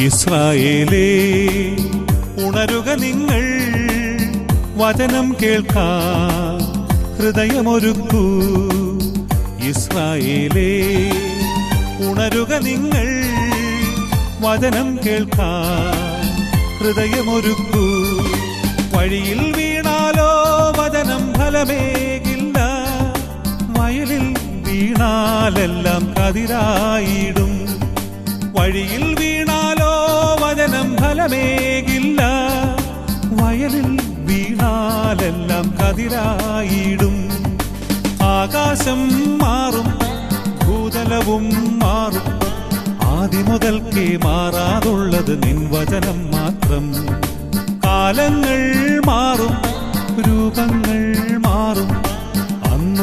ഇസ്രായേലേ ഉണരുക നിങ്ങൾ, വചനം കേൾക്കാൻ ഹൃദയമൊരുക്കൂ. ഇസ്രായേലേ ഉണരുക നിങ്ങൾ, വചനം കേൾക്കാൻ ഹൃദയമൊരുക്കൂ. വഴിയിൽ വീണാലോ വചനം ഫലമേകില്ല, വയലിൽ വീണാലെല്ലാം കതിരായിടും. വഴിയിൽ വീണാലോ വചനം ഫലമേകില്ല, വയലിൽ വീണാലെല്ലാം കതിരായിടും. ആകാശം മാറും, ഭൂതലവും മാറും, ആദിമുതൽക്കേ മാറാതുള്ളത് നിൻ വചനം മാത്രം. കാലങ്ങൾ മാറും, രൂപങ്ങൾ മാറും,